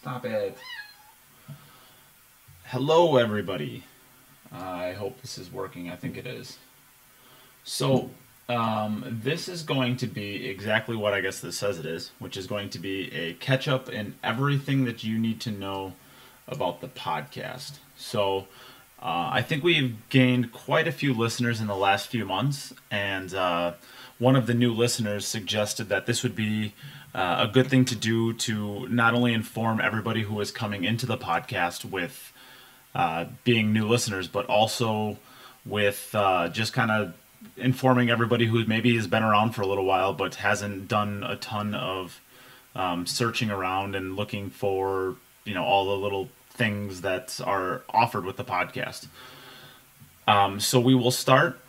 Stop it. Hello, everybody. I hope this is working. I think it is. So, this is going to be exactly what I guess this says it is, which is going to be a catch up in everything that you need to know about the podcast. So, I think we've gained quite a few listeners in the last few months, and one of the new listeners suggested that this would be a good thing to do to not only inform everybody who is coming into the podcast with being new listeners, but also with just kind of informing everybody who maybe has been around for a little while but hasn't done a ton of searching around and looking for all the little things that are offered with the podcast. So we will start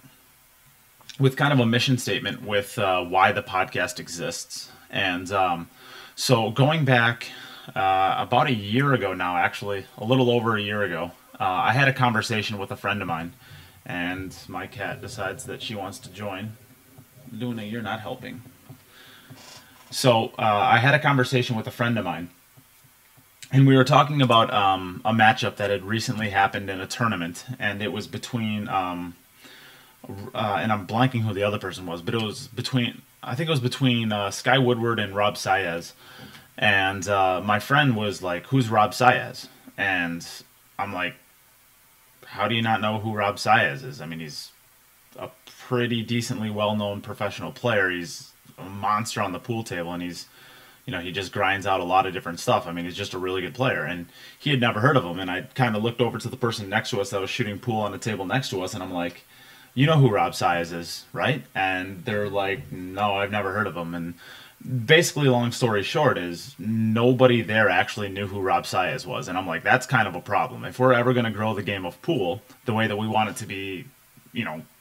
with kind of a mission statement with why the podcast exists. And so going back about a year ago now, actually, a little over a year ago, I had a conversation with a friend of mine, and my cat decides that she wants to join. Luna, you're not helping. So I had a conversation with a friend of mine, and we were talking about a matchup that had recently happened in a tournament, and it was between, and I'm blanking who the other person was, but it was between, I think it was between Sky Woodward and Rob Saez. And my friend was like, "Who's Rob Saez?" And I'm like, "How do you not know who Rob Saez is? I mean, he's a pretty decently well-known professional player. He's a monster on the pool table, and he just grinds out a lot of different stuff. I mean, he's just a really good player." And he had never heard of him. And I kind of looked over to the person next to us that was shooting pool on the table next to us, and I'm like, "You know who Rob Saez is, right?" And they're like, "No, I've never heard of him." And basically, long story short, is nobody there actually knew who Rob Saez was. And I'm like, that's kind of a problem. If we're ever going to grow the game of pool the way that we want it to be,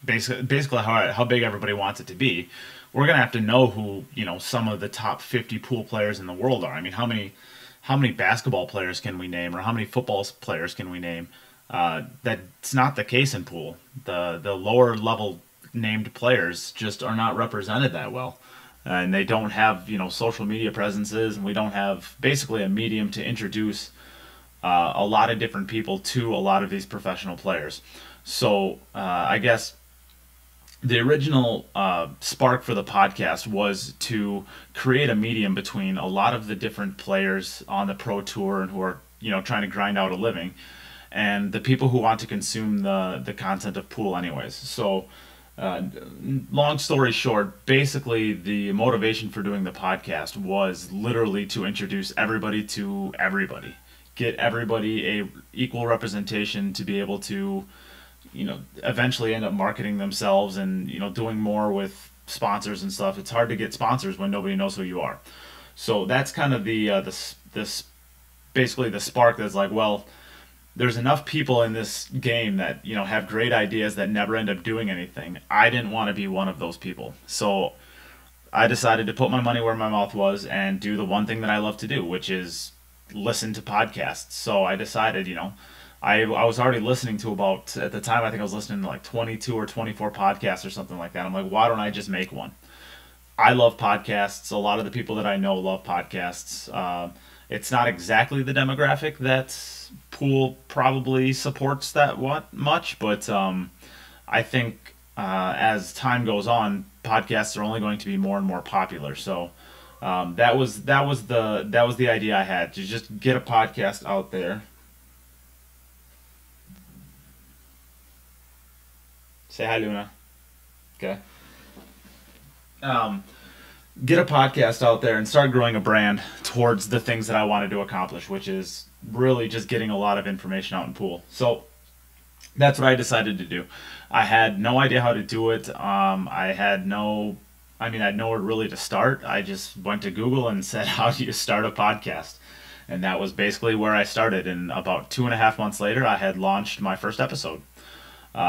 basically how big everybody wants it to be, we're going to have to know who, some of the top 50 pool players in the world are. I mean, how many basketball players can we name, or how many football players can we name? That's not the case in pool. The lower level named players just are not represented that well. And they don't have, social media presences, and we don't have basically a medium to introduce a lot of different people to a lot of these professional players. So I guess the original spark for the podcast was to create a medium between a lot of the different players on the pro tour and who are, trying to grind out a living, and the people who want to consume the content of pool anyways. So long story short, basically the motivation for doing the podcast was literally to introduce everybody to everybody, get everybody a equal representation to be able to, eventually end up marketing themselves and, doing more with sponsors and stuff. It's hard to get sponsors when nobody knows who you are. So that's kind of this basically the spark that's like, well, there's enough people in this game that, have great ideas that never end up doing anything. I didn't want to be one of those people. So I decided to put my money where my mouth was and do the one thing that I love to do, which is listen to podcasts. So I decided, I was already listening to about, at the time, I think I was listening to like 22 or 24 podcasts or something like that. I'm like, why don't I just make one? I love podcasts. A lot of the people that I know love podcasts. It's not exactly the demographic that pool probably supports that much, but I think as time goes on, podcasts are only going to be more and more popular. So that was the idea I had, to just get a podcast out there. Say hi, Luna. Okay. Get a podcast out there and start growing a brand towards the things that I wanted to accomplish, which is really just getting a lot of information out in pool. So that's what I decided to do. I had no idea how to do it. I had nowhere really to start. I just went to Google and said, "How do you start a podcast?" And that was basically where I started. And about 2.5 months later, I had launched my first episode.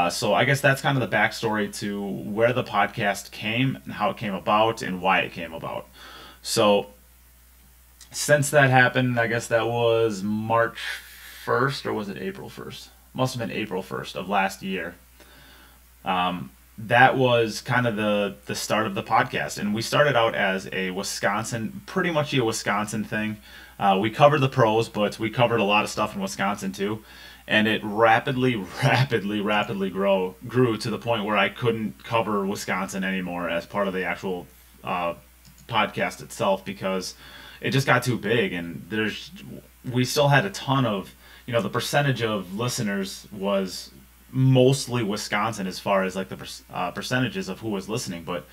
So I guess that's kind of the backstory to where the podcast came and how it came about and why it came about. So since that happened, I guess that was March 1st, or was it April 1st? Must have been April 1st of last year. that was kind of the start of the podcast. And we started out as a Wisconsin, pretty much a Wisconsin thing. We covered the pros, but we covered a lot of stuff in Wisconsin too. And it rapidly, rapidly grew to the point where I couldn't cover Wisconsin anymore as part of the actual podcast itself, because it just got too big. And we still had a ton of, the percentage of listeners was mostly Wisconsin as far as like the percentages of who was listening. But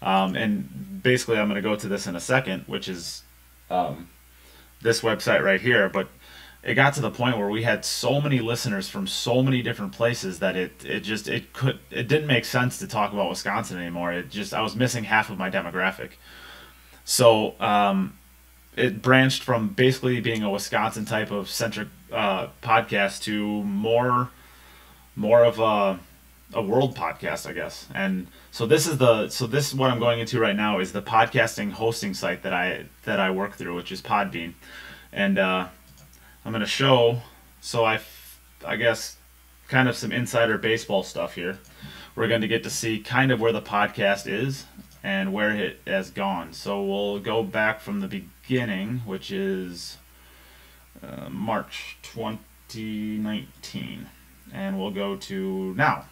and basically I'm going to go to this in a second, which is this website right here. But it got to the point where we had so many listeners from so many different places that it didn't make sense to talk about Wisconsin anymore. I was missing half of my demographic. So it branched from basically being a Wisconsin type of centric podcast to more of a world podcast, I guess. And so this is what I'm going into right now is the podcasting hosting site that I work through, which is Podbean. And I'm going to show, so I guess kind of some insider baseball stuff here. We're going to get to see kind of where the podcast is and where it has gone. So we'll go back from the beginning, which is March 2019. And we'll go to now.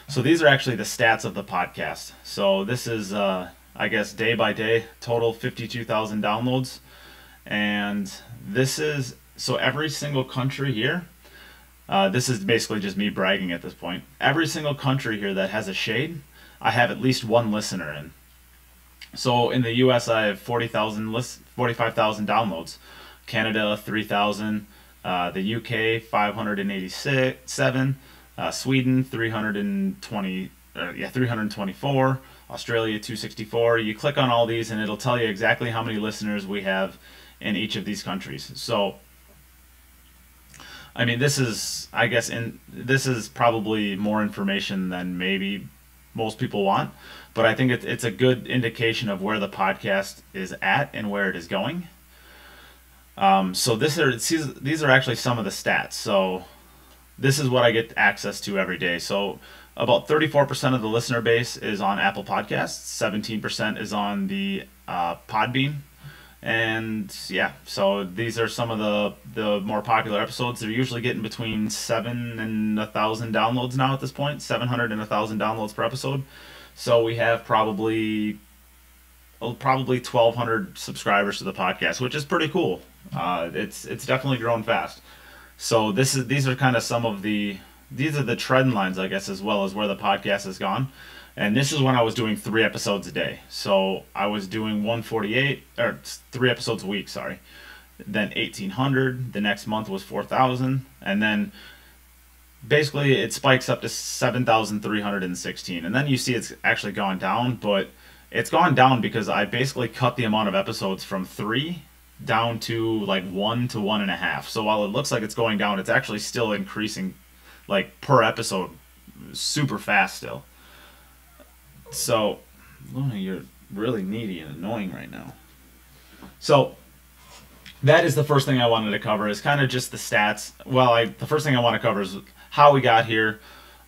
So these are actually the stats of the podcast. So this is, I guess, day by day, total 52,000 downloads. And this is, so every single country here, this is basically just me bragging at this point. Every single country here that has a shade, I have at least one listener in. So in the US, I have 45,000 downloads. Canada, 3,000. The UK, 587. Sweden, 324. Australia, 264. You click on all these and it'll tell you exactly how many listeners we have in each of these countries. So, I mean, this is probably more information than maybe most people want, but I think it's a good indication of where the podcast is at and where it is going. So these are actually some of the stats. So this is what I get access to every day. So about 34% of the listener base is on Apple Podcasts, 17% is on the Podbean. And yeah, so these are some of the more popular episodes. They're usually getting between 7 and 1,000 downloads now at this point, 700 and 1,000 downloads per episode. So we have probably 1,200 subscribers to the podcast, which is pretty cool. It's definitely growing fast. So these are kind of these are the trend lines, I guess, as well as where the podcast has gone. And this is when I was doing 3 episodes a day. So I was doing 148, or 3 episodes a week, sorry. Then 1,800. The next month was 4,000. And then basically it spikes up to 7,316. And then you see it's actually gone down, but it's gone down because I basically cut the amount of episodes from 3 down to like 1 to 1.5. So while it looks like it's going down, it's actually still increasing like per episode super fast still. So, Luna, you're really needy and annoying right now. So, that is the first thing I wanted to cover, is kind of just the stats. Well, the first thing I want to cover is how we got here,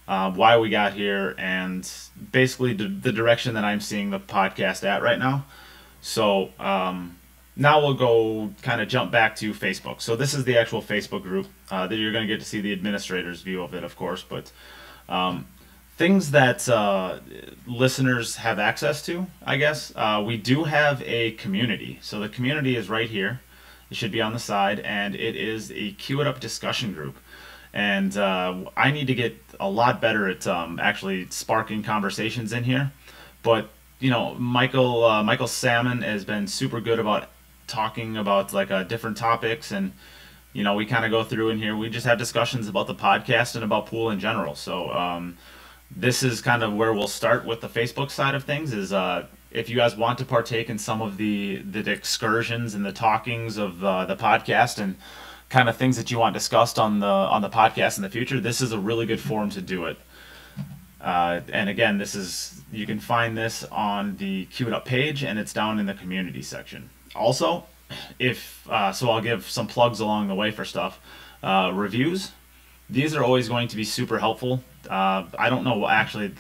why we got here, and basically the direction that I'm seeing the podcast at right now. So, now we'll go kind of jump back to Facebook. So this is the actual Facebook group that you're going to get to see the administrator's view of it, of course, but things that listeners have access to, I guess. We do have a community. So the community is right here. It should be on the side, and it is a Cue It Up discussion group. And I need to get a lot better at actually sparking conversations in here. But, Michael Salmon has been super good about talking about different topics, and we kind of go through in here. We just have discussions about the podcast and about pool in general. So this is kind of where we'll start with the Facebook side of things, is if you guys want to partake in some of the excursions and the talkings of the podcast and kind of things that you want discussed on the podcast in the future, this is a really good forum to do it. And again, you can find this on the Cue It Up page, and it's down in the community section. Also, so I'll give some plugs along the way for stuff. Reviews. these are always going to be super helpful. I don't know, actually,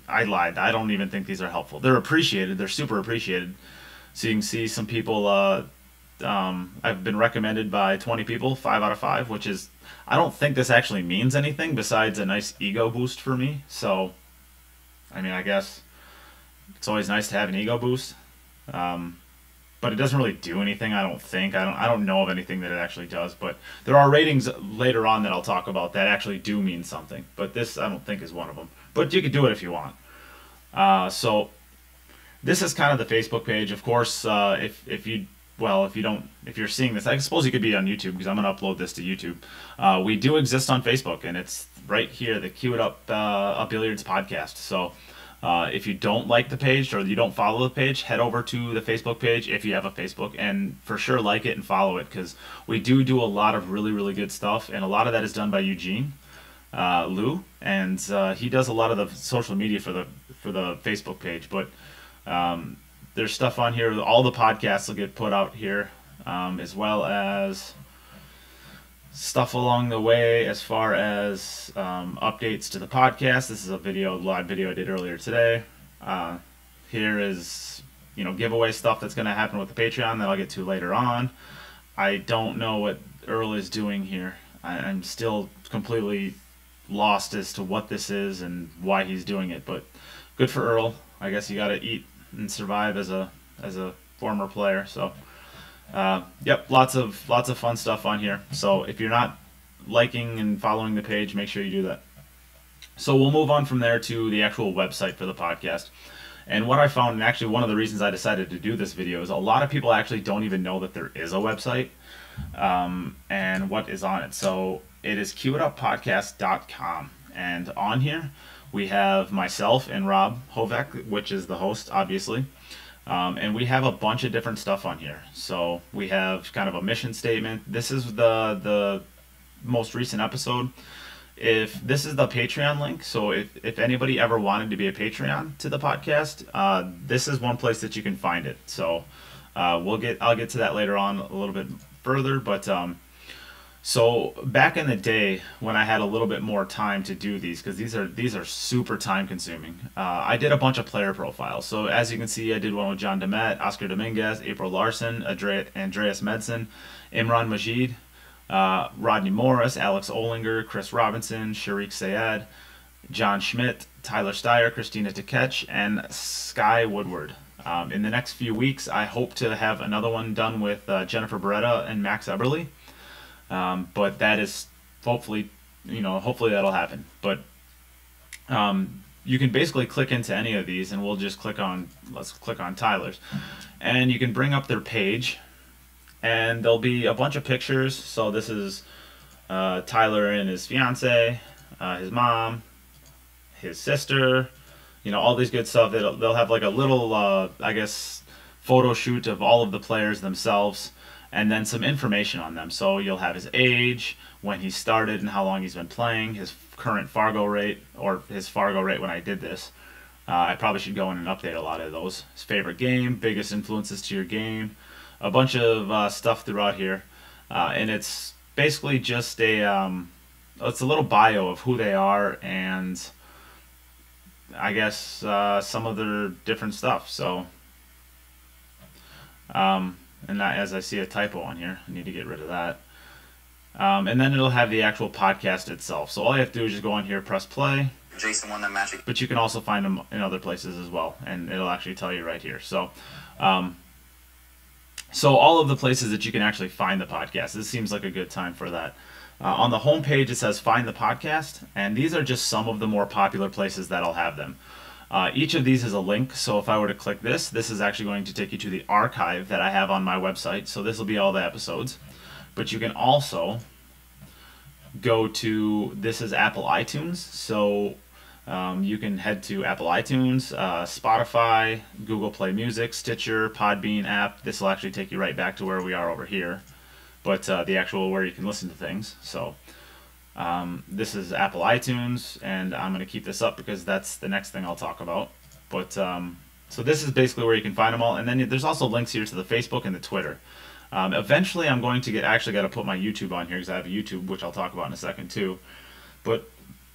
I lied. I don't even think these are helpful. They're appreciated. They're super appreciated. So you can see some people, I've been recommended by 20 people, 5 out of 5, which is, I don't think this actually means anything besides a nice ego boost for me. So, I mean, I guess it's always nice to have an ego boost. But it doesn't really do anything, I don't think. I don't know of anything that it actually does, but there are ratings later on that I'll talk about that actually do mean something. But this, I don't think, is one of them. But you could do it if you want. So this is kind of the Facebook page. Of course, if you're seeing this, I suppose you could be on YouTube, because I'm going to upload this to YouTube. We do exist on Facebook, and it's right here, the Cue It Up Billiards podcast. So if you don't like the page or you don't follow the page, head over to the Facebook page if you have a Facebook, and for sure like it and follow it, because we do a lot of really, really good stuff, and a lot of that is done by Eugene Liu, and he does a lot of the social media for the Facebook page. But there's stuff on here. All the podcasts will get put out here, as well as stuff along the way as far as updates to the podcast. This is a live video I did earlier today. Here is, giveaway stuff that's going to happen with the Patreon that I'll get to later on. I don't know what Earl is doing here. I'm still completely lost as to what this is and why he's doing it, but good for Earl. I guess you got to eat and survive as a former player. So yep, lots of fun stuff on here. So if you're not liking and following the page, make sure you do that. So we'll move on from there to the actual website for the podcast. And what I found, and actually one of the reasons I decided to do this video, is a lot of people actually don't even know that there is a website and what is on it. So it is cueituppodcast.com, and on here we have myself and Rob Hovek, which is the host, obviously. And we have a bunch of different stuff on here. So we have kind of a mission statement. This is the most recent episode. If this is the Patreon link, so if anybody ever wanted to be a Patreon to the podcast, this is one place that you can find it. So I'll get to that later on a little bit further. But so back in the day when I had a little bit more time to do these, because these are super time consuming, I did a bunch of player profiles. So as you can see, I did one with John Demet, Oscar Dominguez, April Larson, Andreas Medson, Imran Majid, Rodney Morris, Alex Olinger, Chris Robinson, Sharik Sayed, John Schmidt, Tyler Steyer, Christina Tkech, and Sky Woodward. In the next few weeks, I hope to have another one done with Jennifer Beretta and Max Eberly. But that is hopefully that'll happen. But you can basically click into any of these, and we'll just let's click on Tyler's, and you can bring up their page, and there'll be a bunch of pictures. So this is Tyler and his fiance, his mom, his sister, all these good stuff. They'll have like a little I guess photo shoot of all of the players themselves, and then some information on them. So you'll have his age, when he started and how long he's been playing, his current Fargo rate, or his Fargo rate when I did this. I probably should go in and update a lot of those. His favorite game, biggest influences to your game, a bunch of stuff throughout here. And it's basically just it's a little bio of who they are, and I guess some of their different stuff. So and as I see a typo on here, I need to get rid of that. And then it'll have the actual podcast itself. So all you have to do is just go on here, press play. Jason won that match. But you can also find them in other places as well, and it'll actually tell you right here. So, so all of the places that you can actually find the podcast, this seems like a good time for that. On the home page, it says find the podcast, and these are just some of the more popular places that'll have them. Each of these is a link, so if I were to click this is actually going to take you to the archive that I have on my website. So this will be all the episodes. But you can also go to, this is Apple iTunes, so you can head to Apple iTunes, Spotify, Google Play Music, Stitcher, Podbean app. This will actually take you right back to where we are over here, but the actual where you can listen to things. So this is Apple iTunes, and I'm going to keep this up because that's the next thing I'll talk about. But so this is basically where you can find them all, and then there's also links here to the Facebook and the Twitter. Eventually I'm going to actually got to put my YouTube on here, because I have a YouTube, which I'll talk about in a second too. But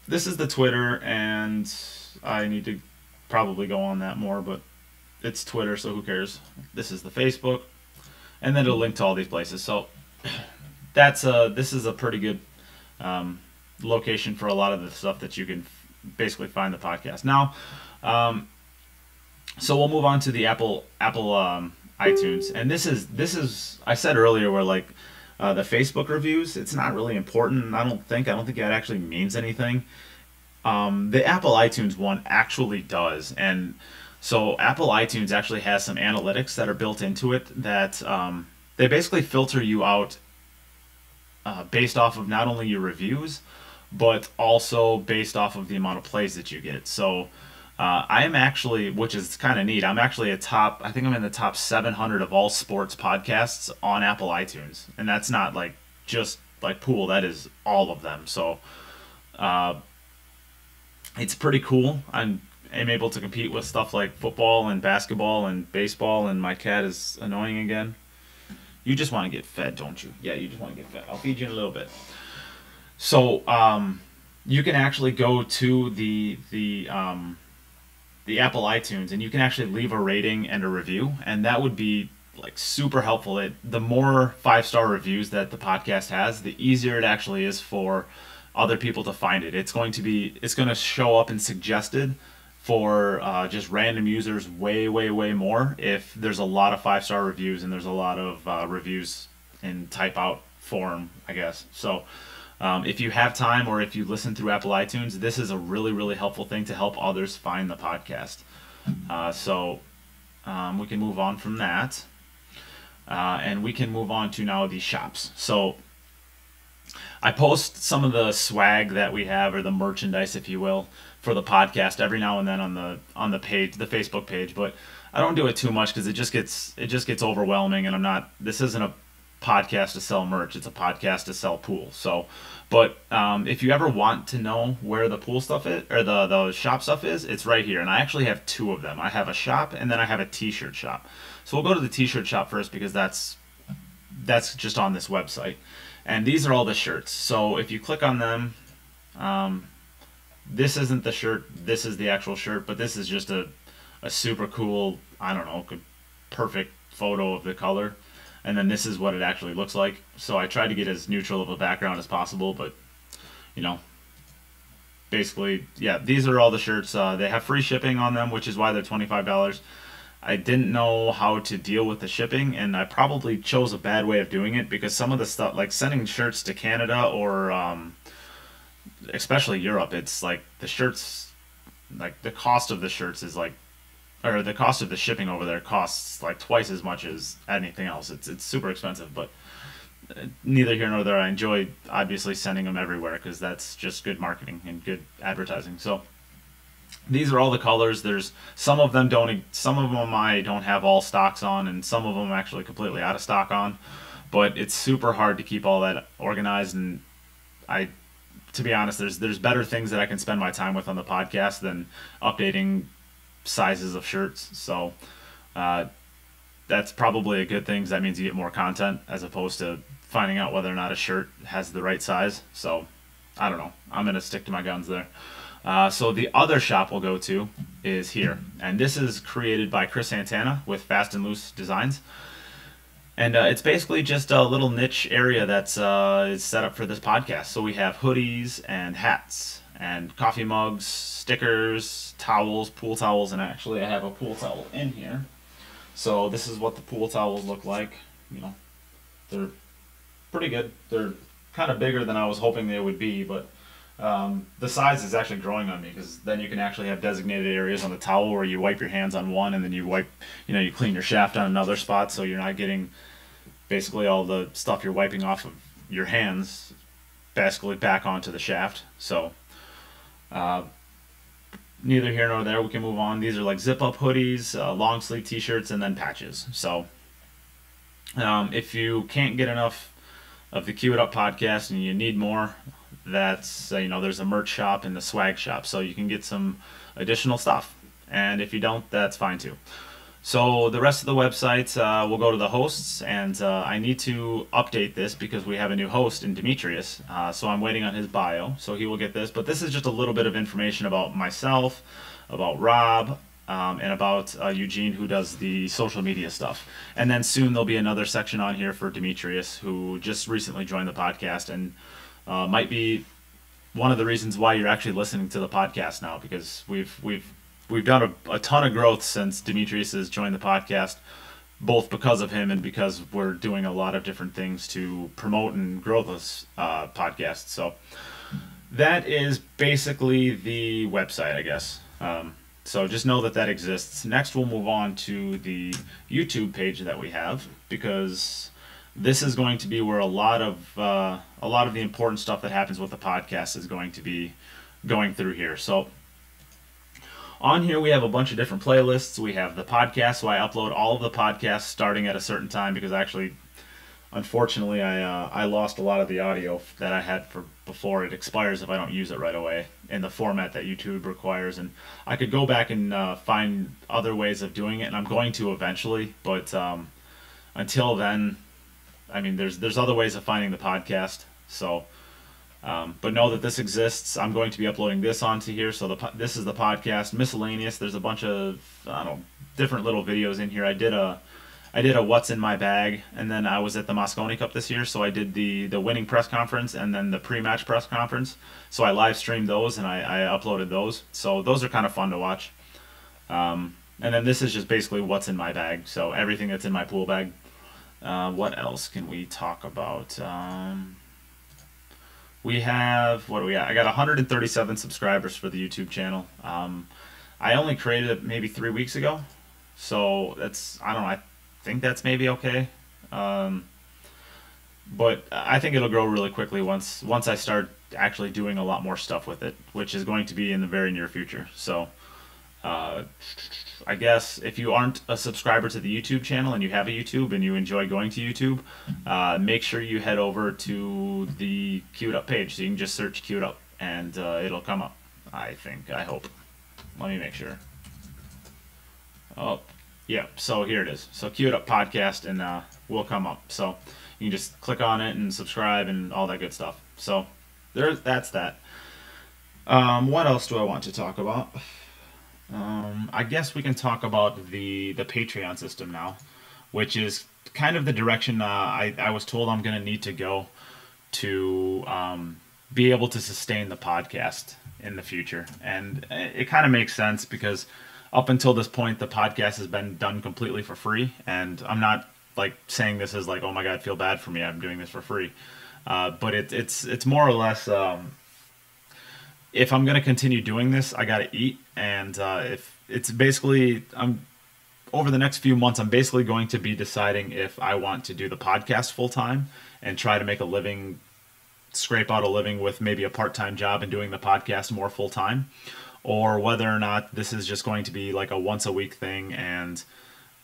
this is the Twitter, and I need to probably go on that more, but it's Twitter, so who cares? This is the Facebook, and then it'll link to all these places. So this is a pretty good location for a lot of the stuff that you can basically find the podcast. Now, so we'll move on to the Apple iTunes, and this is I said earlier where like the Facebook reviews, it's not really important. I don't think it actually means anything. The Apple iTunes one actually does, and so Apple iTunes actually has some analytics that are built into it that they basically filter you out based off of not only your reviews, but also based off of the amount of plays that you get. So I am actually, which is kind of neat, I'm actually I think I'm in the top 700 of all sports podcasts on Apple iTunes. And that's not like just like pool, that is all of them. So it's pretty cool. I'm able to compete with stuff like football and basketball and baseball, and my cat is annoying again. You just want to get fed, don't you? Yeah, you just want to get fed. I'll feed you in a little bit. So you can actually go to the Apple iTunes, and you can actually leave a rating and a review, and that would be like super helpful. The more 5-star reviews that the podcast has, the easier it actually is for other people to find it. It's going to show up in suggested for just random users way more if there's a lot of 5-star reviews and there's a lot of reviews in type out form, I guess. So if you have time, or if you listen through Apple iTunes, this is a really helpful thing to help others find the podcast. So we can move on from that, and we can move on to now the shops. So I post some of the swag that we have, or the merchandise, if you will, for the podcast every now and then on the page, the Facebook page. But I don't do it too much because it just gets overwhelming, and this isn't a podcast to sell merch, it's a podcast to sell pool. So but if you ever want to know where the pool stuff is, or the shop stuff is, it's right here. And I actually have two of them. I have a shop, and then I have a t-shirt shop. So we'll go to the t-shirt shop first, because that's just on this website. And these are all the shirts. So if you click on them, this isn't the shirt, this is the actual shirt, but this is just a super cool, I don't know, perfect photo of the color. And then this is what it actually looks like. So I tried to get as neutral of a background as possible, but basically, yeah, these are all the shirts. They have free shipping on them, which is why they're $25. I didn't know how to deal with the shipping, and I probably chose a bad way of doing it, because some of the stuff, like sending shirts to Canada or especially Europe, it's like the shirts, like the cost of the shirts is like, or the cost of the shipping over there costs like twice as much as anything else. It's super expensive, but neither here nor there. I enjoy obviously sending them everywhere, because that's just good marketing and good advertising. So these are all the colors. There's some of them I don't have all stocks on, and some of them I'm actually completely out of stock on. But it's super hard to keep all that organized, and to be honest, there's better things that I can spend my time with on the podcast than updating sizes of shirts. So that's probably a good thing, 'cause that means you get more content, as opposed to finding out whether or not a shirt has the right size. So I don't know, I'm gonna stick to my guns there. So the other shop we'll go to is here, and this is created by Chris Santana with Fast and Loose Designs, and it's basically just a little niche area that's is set up for this podcast. So we have hoodies and hats and coffee mugs, stickers, towels, pool towels, and actually I have a pool towel in here. So this is what the pool towels look like. They're pretty good. They're kind of bigger than I was hoping they would be, but the size is actually growing on me, because then you can actually have designated areas on the towel where you wipe your hands on one, and then you you clean your shaft on another spot, so you're not getting basically all the stuff you're wiping off of your hands basically back onto the shaft. So neither here nor there, we can move on. These are like zip up hoodies, long sleeve t-shirts, and then patches. So if you can't get enough of the Cue It Up podcast and you need more, that's there's a merch shop and the swag shop, so you can get some additional stuff. And if you don't, that's fine too. So the rest of the website will go to the hosts, and I need to update this because we have a new host in Demetrius. So I'm waiting on his bio, so he will get this. But this is just a little bit of information about myself, about Rob, and about Eugene, who does the social media stuff. And then soon there'll be another section on here for Demetrius, who just recently joined the podcast and might be one of the reasons why you're actually listening to the podcast now, because we've done a ton of growth since Demetrius has joined the podcast, both because of him and because we're doing a lot of different things to promote and grow this podcast. So that is basically the website, I guess. So just know that that exists. Next, we'll move on to the YouTube page that we have, because this is going to be where a lot of the important stuff that happens with the podcast is going to be going through here. So on here we have a bunch of different playlists. We have the podcast, so I upload all of the podcasts starting at a certain time, because actually, unfortunately, I lost a lot of the audio that I had for before. It expires if I don't use it right away in the format that YouTube requires, and I could go back and find other ways of doing it, and I'm going to eventually, but until then, I mean, there's other ways of finding the podcast. So but know that this exists. I'm going to be uploading this onto here. So this is the podcast miscellaneous. There's a bunch of, I don't know, different little videos in here. I did a what's in my bag, and then I was at the Mosconi Cup this year, so I did the winning press conference and then the pre-match press conference. So I live streamed those and I uploaded those. So those are kind of fun to watch. And then this is just basically what's in my bag. So everything that's in my pool bag. What else can we talk about? We have, what do we got? I got 137 subscribers for the YouTube channel. I only created it maybe 3 weeks ago, so that's, I don't know, I think that's maybe okay. But I think it'll grow really quickly once I start actually doing a lot more stuff with it, which is going to be in the very near future. So I guess if you aren't a subscriber to the YouTube channel and you have a YouTube and you enjoy going to YouTube, make sure you head over to the Queued Up page. So you can just search Queued Up and it'll come up. I hope. Let me make sure. Oh, yeah. So here it is. So Queued Up podcast, and will come up. So you can just click on it and subscribe and all that good stuff. So that's that. What else do I want to talk about? I guess we can talk about the Patreon system now, which is kind of the direction I was told I'm going to need to go to be able to sustain the podcast in the future. And it kind of makes sense, because up until this point, the podcast has been done completely for free. And I'm not like saying this is like, oh my God, feel bad for me, I'm doing this for free. But it's more or less, if I'm going to continue doing this, I got to eat. And if it's basically, over the next few months, I'm basically going to be deciding if I want to do the podcast full time and try to make a living, scrape out a living with maybe a part-time job and doing the podcast more full time, or whether or not this is just going to be like a once a week thing, and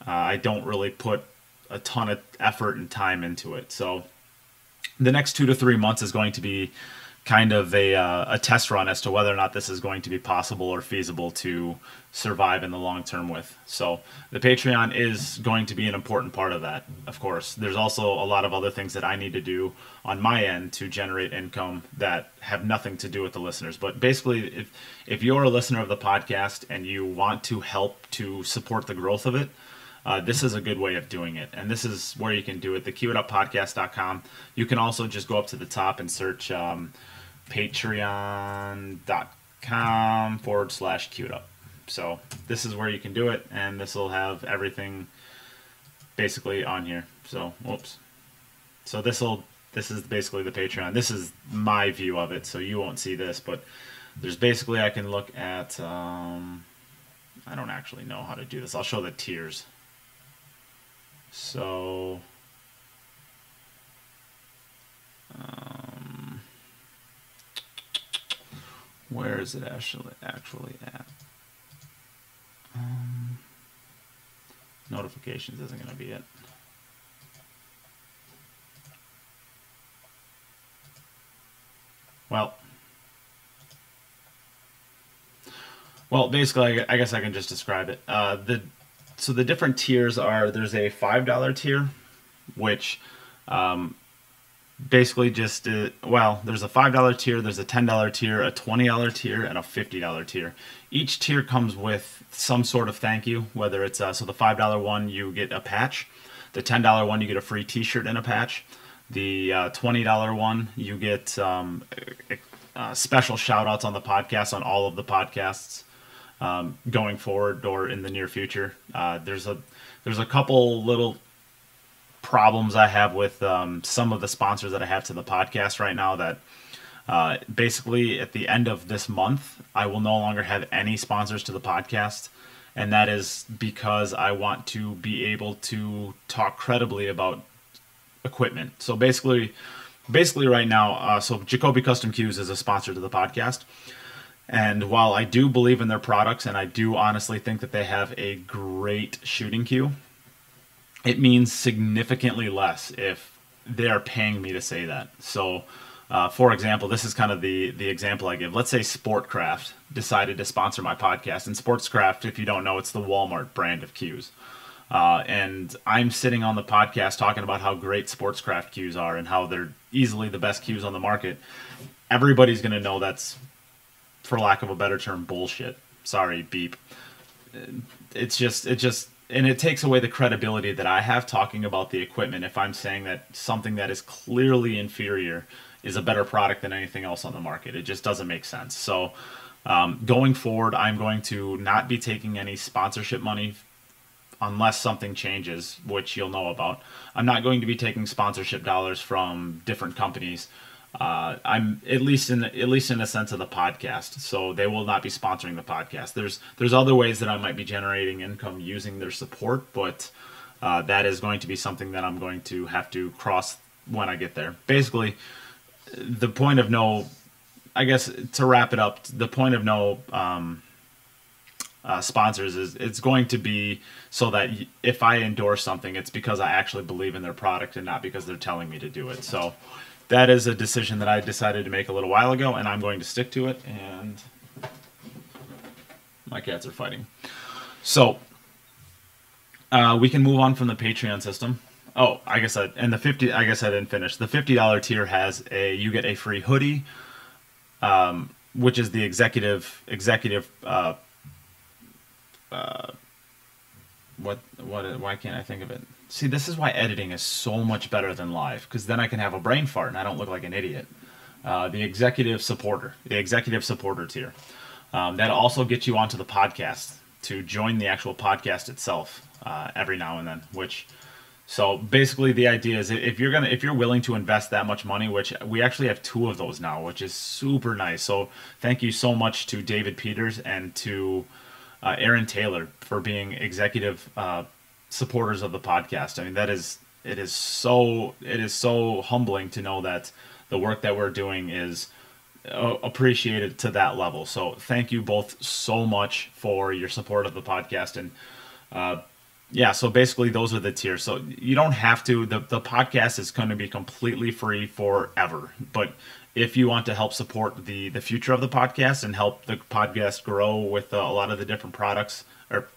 I don't really put a ton of effort and time into it. So the next 2 to 3 months is going to be kind of a test run as to whether or not this is going to be possible or feasible to survive in the long term with. So the Patreon is going to be an important part of that, of course. There's also a lot of other things that I need to do on my end to generate income that have nothing to do with the listeners. But basically, if you're a listener of the podcast and you want to help to support the growth of it, this is a good way of doing it. And this is where you can do it, thequeueduppodcast.com. You can also just go up to the top and search patreon.com/queuedup. So this is where you can do it, and this will have everything basically on here. So, whoops. So this is basically the Patreon. This is my view of it, so you won't see this, but there's basically, I can look at, I don't actually know how to do this. I'll show the tiers. So, where is it actually at? Notifications isn't going to be it. Well, basically, I guess I can just describe it. So the different tiers are, there's a $5 tier, which basically just, well, there's a $5 tier, there's a $10 tier, a $20 tier, and a $50 tier. Each tier comes with some sort of thank you, whether it's, so the $5 one, you get a patch. The $10 one, you get a free t-shirt and a patch. The $20 one, you get special shout outs on the podcast, on all of the podcasts going forward or in the near future. There's a couple little problems I have with some of the sponsors that I have to the podcast right now that basically at the end of this month, I will no longer have any sponsors to the podcast. And that is because I want to be able to talk credibly about equipment. So basically right now, so Jacoby Custom Cues is a sponsor to the podcast. And while I do believe in their products and I do honestly think that they have a great shooting cue, it means significantly less if they are paying me to say that. So, for example, this is kind of the example I give. Let's say Sportcraft decided to sponsor my podcast. And Sportscraft, if you don't know, it's the Walmart brand of cues. And I'm sitting on the podcast talking about how great Sportscraft cues are and how they're easily the best cues on the market. Everybody's going to know that's, for lack of a better term, bullshit. Sorry, beep. It just, and it takes away the credibility that I have talking about the equipment if I'm saying that something that is clearly inferior is a better product than anything else on the market. It just doesn't make sense. So going forward, I'm going to not be taking any sponsorship money unless something changes, which you'll know about. I'm not going to be taking sponsorship dollars from different companies. I'm at least in the sense of the podcast, so they will not be sponsoring the podcast. There's other ways that I might be generating income using their support, but that is going to be something that I'm going to have to cross when I get there. Basically, the point of no, I guess to wrap it up, the point of no sponsors is it's going to be so that if I endorse something, it's because I actually believe in their product and not because they're telling me to do it. So that is a decision that I decided to make a little while ago, and I'm going to stick to it. And my cats are fighting. So we can move on from the Patreon system. Oh, I guess I didn't finish. The $50 tier has you get a free hoodie, which is the executive. Why can't I think of it? See, this is why editing is so much better than live, because then I can have a brain fart and I don't look like an idiot. The executive supporter tier. That also gets you onto the podcast to join the actual podcast itself every now and then. So basically, the idea is if you're willing to invest that much money, which we actually have 2 of those now, which is super nice. So thank you so much to David Peters and to Aaron Taylor for being executive supporters of the podcast. I mean, it is so humbling to know that the work that we're doing is appreciated to that level. So thank you both so much for your support of the podcast. And yeah, so basically those are the tiers. So you don't have to, the podcast is going to be completely free forever. But if you want to help support the future of the podcast and help the podcast grow with a lot of the different products, but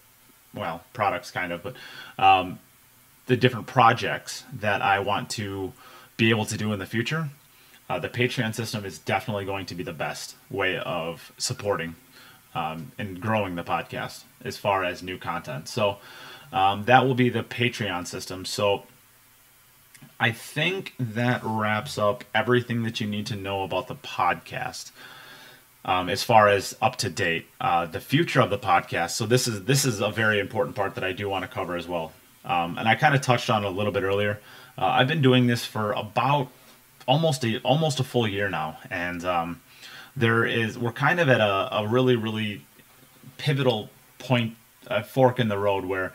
the different projects that I want to be able to do in the future, the Patreon system is definitely going to be the best way of supporting and growing the podcast as far as new content. So that will be the Patreon system. So I think that wraps up everything that you need to know about the podcast as far as up to date. The future of the podcast. So this is a very important part that I do want to cover as well. And I kind of touched on it a little bit earlier. I've been doing this for about almost a full year now, and we're kind of at a really, really pivotal point, fork in the road where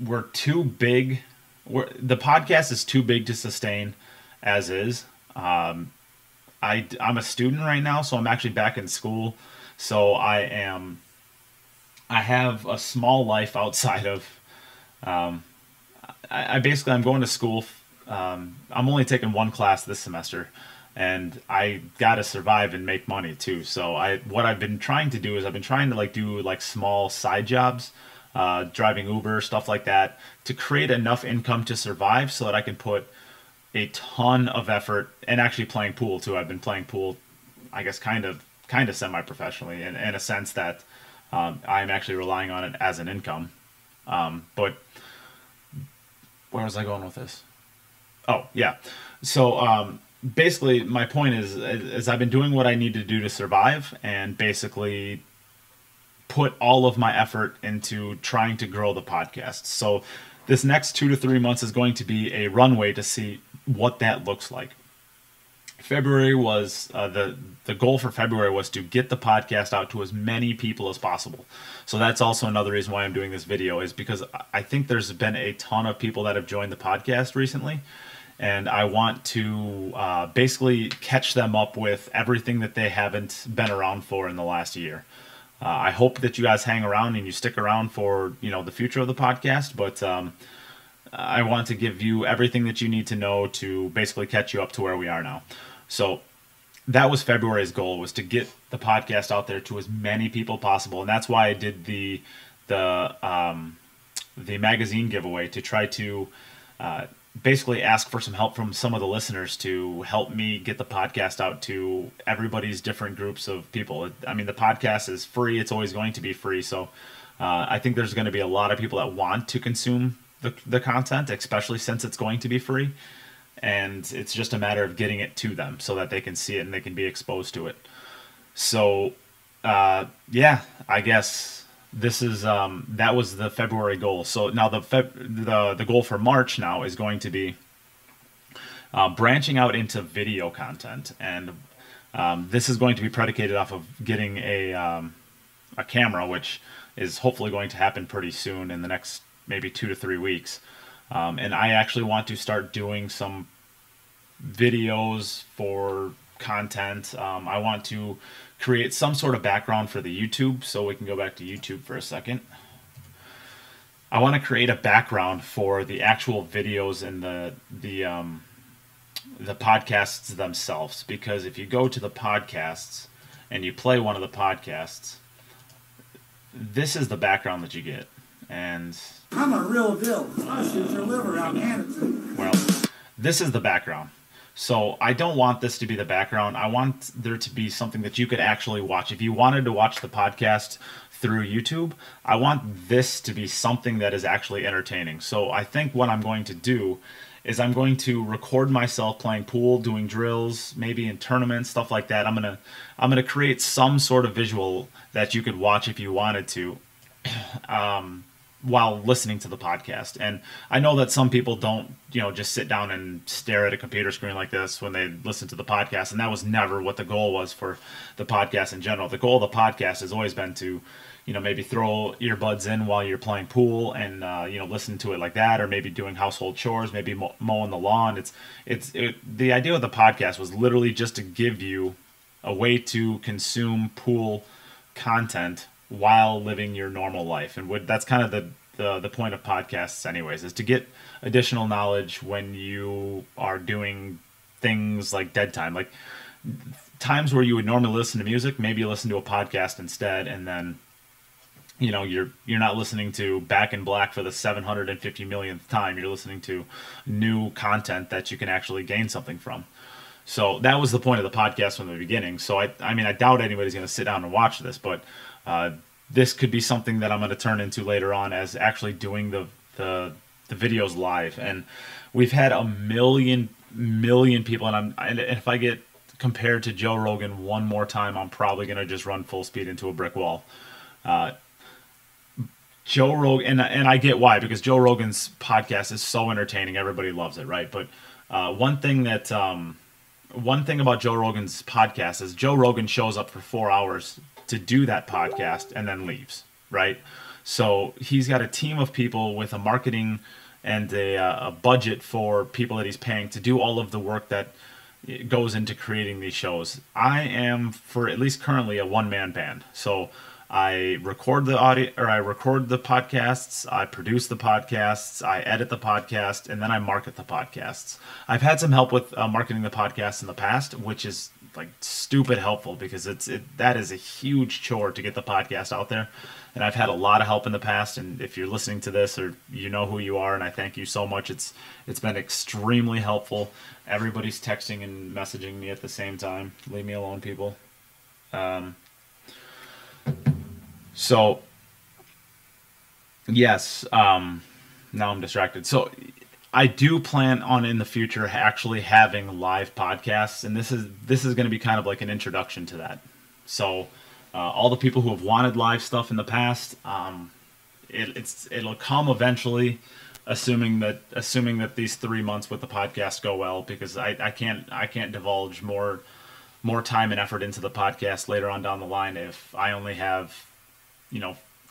we're too big. The podcast is too big to sustain as is. I'm a student right now, so I'm actually back in school. So I have a small life outside of. I'm going to school. I'm only taking 1 class this semester, and I gotta survive and make money too. So what I've been trying to do is I've been trying to do small side jobs driving Uber, stuff like that, to create enough income to survive so that I can put a ton of effort, and actually playing pool too. I've been playing pool, I guess, kind of semi-professionally in a sense that I'm actually relying on it as an income. But where was I going with this? Oh, yeah. So basically, my point is I've been doing what I need to do to survive, and basically put all of my effort into trying to grow the podcast. So this next 2 to 3 months is going to be a runway to see what that looks like. February was the goal for February was to get the podcast out to as many people as possible. So that's also another reason why I'm doing this video, is because I think there's been a ton of people that have joined the podcast recently, and I want to basically catch them up with everything that they haven't been around for in the last year. I hope that you guys hang around and you stick around for the future of the podcast, but I want to give you everything that you need to know to basically catch you up to where we are now. So that was February's goal, was to get the podcast out there to as many people possible, and that's why I did the magazine giveaway, to try to basically ask for some help from some of the listeners to help me get the podcast out to everybody's different groups of people. I mean, the podcast is free; it's always going to be free. So I think there's going to be a lot of people that want to consume the content, especially since it's going to be free. And it's just a matter of getting it to them so that they can see it and they can be exposed to it. So, yeah, I guess this is that was the February goal. So now the goal for March now is going to be branching out into video content, and this is going to be predicated off of getting a camera, which is hopefully going to happen pretty soon in the next maybe 2 to 3 weeks. And I actually want to start doing some videos for content. I want to create some sort of background for the YouTube, so we can go back to YouTube for a second. I want to create a background for the actual videos and the podcasts themselves, because if you go to the podcasts and you play one of the podcasts, this is the background that you get. And I'm a real deal. I shoot your liver out and hand it to you. Well, this is the background. So I don't want this to be the background. I want there to be something that you could actually watch. If you wanted to watch the podcast through YouTube, I want this to be something that is actually entertaining. So I think what I'm going to do is I'm going to record myself playing pool, doing drills, maybe in tournaments, stuff like that. I'm gonna create some sort of visual that you could watch if you wanted to. While listening to the podcast. And I know that some people don't, just sit down and stare at a computer screen like this when they listen to the podcast, and that was never what the goal was for the podcast in general. The goal of the podcast has always been to, maybe throw earbuds in while you're playing pool and, listen to it like that, or maybe doing household chores, maybe mowing the lawn. The idea of the podcast was literally just to give you a way to consume pool content while living your normal life. And that's kind of the point of podcasts anyways, is to get additional knowledge when you are doing things like dead time, like times where you would normally listen to music, maybe you listen to a podcast instead, and then you're not listening to Back in Black for the 750 millionth time. You're listening to new content that you can actually gain something from. So that was the point of the podcast from the beginning. So I mean, I doubt anybody's going to sit down and watch this, but this could be something that I'm going to turn into later on as actually doing the videos live. And we've had a million people, and if I get compared to Joe Rogan one more time, I'm probably going to just run full speed into a brick wall. Joe Rogan, and I get why, because Joe Rogan's podcast is so entertaining. Everybody loves it, right? But one thing about Joe Rogan's podcast is Joe Rogan shows up for 4 hours to do that podcast and then leaves, right? So he's got a team of people with a marketing and a budget for people that he's paying to do all of the work that goes into creating these shows. I am, for at least currently, a one-man band. So I record the audio, or I record the podcasts, I produce the podcasts, I edit the podcast, and then I market the podcasts. I've had some help with marketing the podcast in the past, which is like stupid helpful because that is a huge chore to get the podcast out there. And I've had a lot of help in the past, and if you're listening to this, or you know who you are, and I thank you so much. It's been extremely helpful. Everybody's texting and messaging me at the same time. Leave me alone, people. So yes, now I'm distracted. So I do plan on in the future actually having live podcasts, and this is going to be kind of like an introduction to that. So all the people who have wanted live stuff in the past, it'll come eventually, assuming that these 3 months with the podcast go well, because I can't divulge more time and effort into the podcast later on down the line if I only have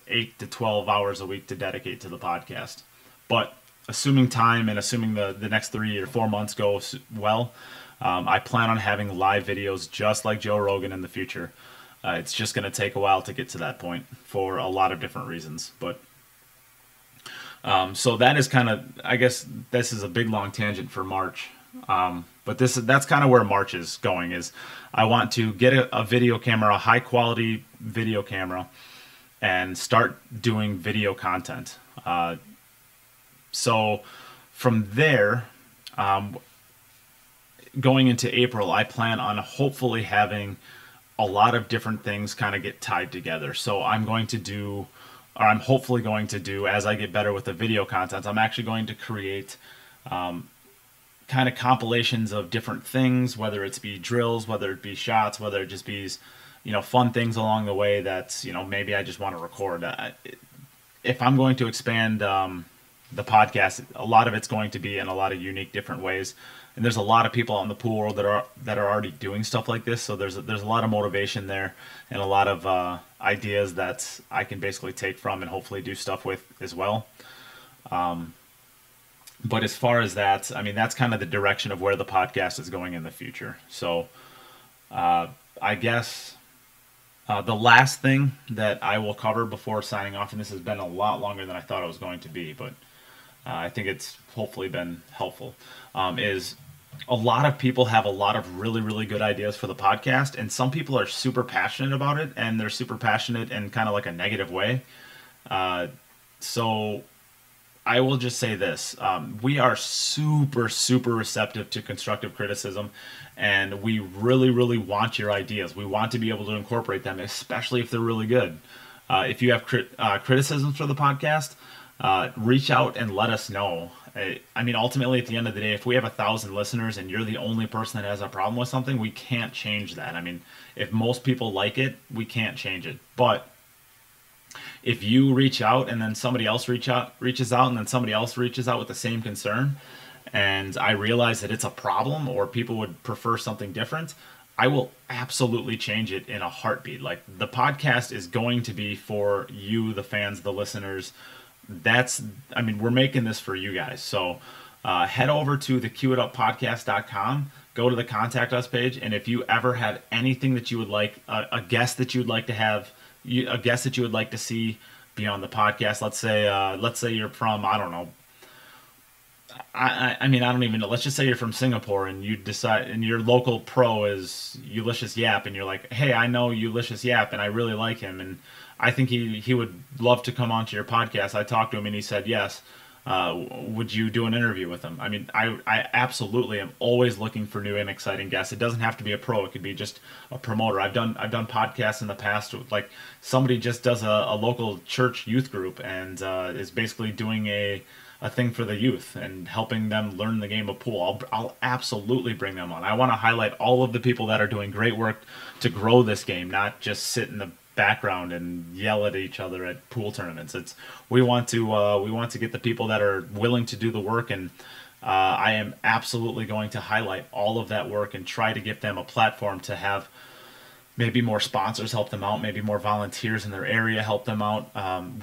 8 to 12 hours a week to dedicate to the podcast. But assuming time and assuming the next 3 or 4 months go well, I plan on having live videos just like Joe Rogan in the future. It's just going to take a while to get to that point for a lot of different reasons. But so that is kind of, I guess this is a big long tangent for March. But that's kind of where March is going, is I want to get a video camera, a high quality video camera, and start doing video content. So from there, going into April, I plan on hopefully having a lot of different things kind of get tied together. So I'm hopefully going to do, as I get better with the video content, I'm actually going to create kind of compilations of different things, whether it's be drills, whether it be shots, whether it just be, fun things along the way that, maybe I just want to record. If I'm going to expand the podcast, a lot of it's going to be in a lot of unique different ways. And there's a lot of people out in the pool world that are already doing stuff like this. So there's a lot of motivation there and a lot of ideas that I can basically take from and hopefully do stuff with as well. But as far as that, I mean, that's kind of the direction of where the podcast is going in the future. So I guess the last thing that I will cover before signing off, and this has been a lot longer than I thought it was going to be, but I think it's hopefully been helpful, is a lot of people have a lot of really, really good ideas for the podcast, and some people are super passionate about it, and they're super passionate in kind of like a negative way. So I will just say this. We are super, super receptive to constructive criticism, and we really, really want your ideas. We want to be able to incorporate them, especially if they're really good. If you have criticisms for the podcast, reach out and let us know. I mean, ultimately, at the end of the day, if we have 1,000 listeners and you're the only person that has a problem with something, we can't change that. I mean, if most people like it, we can't change it. But if you reach out and then somebody else reaches out and then somebody else reaches out with the same concern, and I realize that it's a problem or people would prefer something different, I will absolutely change it in a heartbeat. Like, the podcast is going to be for you, the fans, the listeners. We're making this for you guys. So head over to the QItUpPodcast.com, go to the contact us page, and if you ever have anything that you would like, a guest that you would like to have, a guest that you would like to see be on the podcast, let's say you're from, I don't know, I don't even know. Let's just say you're from Singapore and you decide, and your local pro is Ulysses Yap, and you're like, hey, I know Ulysses Yap and I really like him, and I think he would love to come onto your podcast. I talked to him and he said yes. Would you do an interview with him? I mean, I absolutely am always looking for new and exciting guests. It doesn't have to be a pro. It could be just a promoter. I've done podcasts in the past with, like, somebody just does a local church youth group and is basically doing a thing for the youth and helping them learn the game of pool. I'll absolutely bring them on. I want to highlight all of the people that are doing great work to grow this game, not just sit in the background and yell at each other at pool tournaments. We want to get the people that are willing to do the work, and I am absolutely going to highlight all of that work and try to give them a platform to have maybe more sponsors help them out, maybe more volunteers in their area help them out.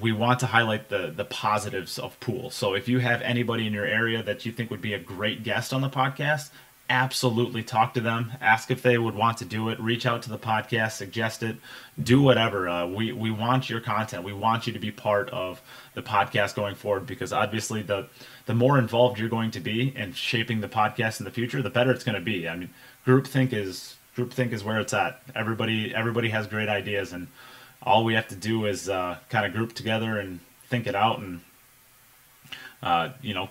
We want to highlight the positives of pool. So if you have anybody in your area that you think would be a great guest on the podcast, absolutely talk to them, ask if they would want to do it, reach out to the podcast, suggest it, do whatever. We want your content. We want you to be part of the podcast going forward, because obviously the more involved you're going to be in shaping the podcast in the future, the better it's going to be. I mean, groupthink is where it's at. Everybody has great ideas, and all we have to do is kind of group together and think it out, and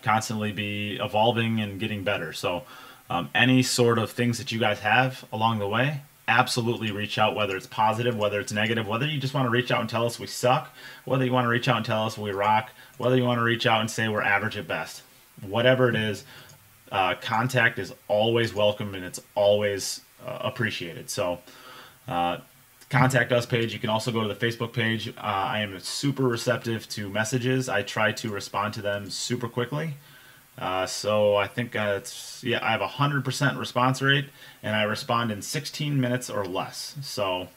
constantly be evolving and getting better. So any sort of things that you guys have along the way, absolutely reach out, whether it's positive, whether it's negative, whether you just want to reach out and tell us we suck, whether you want to reach out and tell us we rock, whether you want to reach out and say we're average at best. Whatever it is, contact is always welcome, and it's always appreciated. So contact us page. You can also go to the Facebook page. I am super receptive to messages. I try to respond to them super quickly. So I think I have a 100% response rate, and I respond in 16 minutes or less. So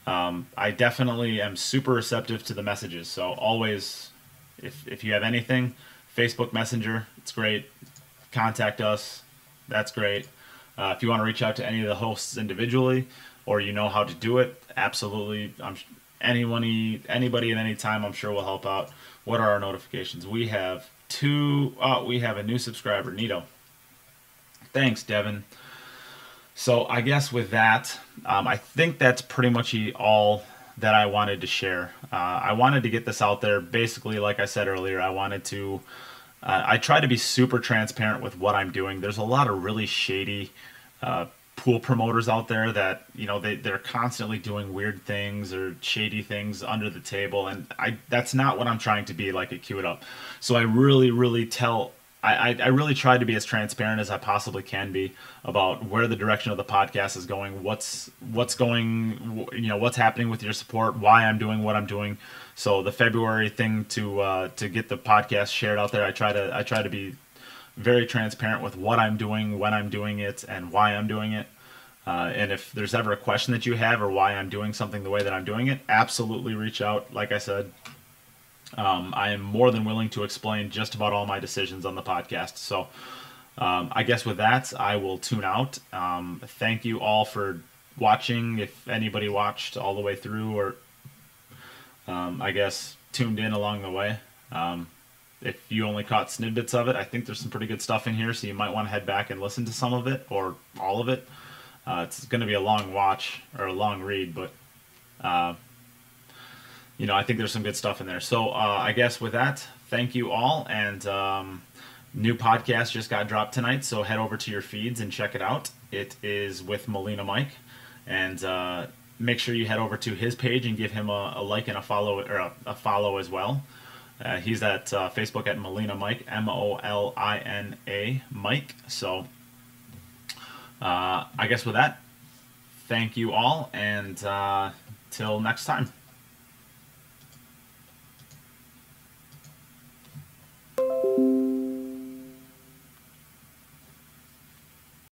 I definitely am super receptive to the messages. So always, if you have anything, Facebook Messenger, it's great. Contact us. That's great. If you want to reach out to any of the hosts individually, or you know how to do it, absolutely. Anybody at any time, I'm sure will help out. What are our notifications? We have we have a new subscriber, Nito. Thanks, Devin. So I guess with that, I think that's pretty much all that I wanted to share. I wanted to get this out there. Basically, like I said earlier, I try to be super transparent with what I'm doing. There's a lot of really shady pool promoters out there that, they're constantly doing weird things or shady things under the table, and that's not what I'm trying to be like at Cue It Up. So I really I really try to be as transparent as I possibly can be about where the direction of the podcast is going, what's happening with your support, why I'm doing what I'm doing. So the February thing to get the podcast shared out there, I try to be very transparent with what I'm doing, when I'm doing it, and why I'm doing it. And if there's ever a question that you have or why I'm doing something the way that I'm doing it, absolutely reach out. Like I said, I am more than willing to explain just about all my decisions on the podcast. So I guess with that, I will tune out. Thank you all for watching. If anybody watched all the way through, or I guess tuned in along the way. If you only caught snippets of it, I think there's some pretty good stuff in here, so you might want to head back and listen to some of it, or all of it. It's going to be a long watch, or a long read, but I think there's some good stuff in there. So I guess with that, thank you all, and new podcast just got dropped tonight, so head over to your feeds and check it out. It is with Molina Mike, and make sure you head over to his page and give him a like and a follow, or a follow as well. He's at Facebook at Molina Mike, Molina Mike. So I guess with that, thank you all, and till next time.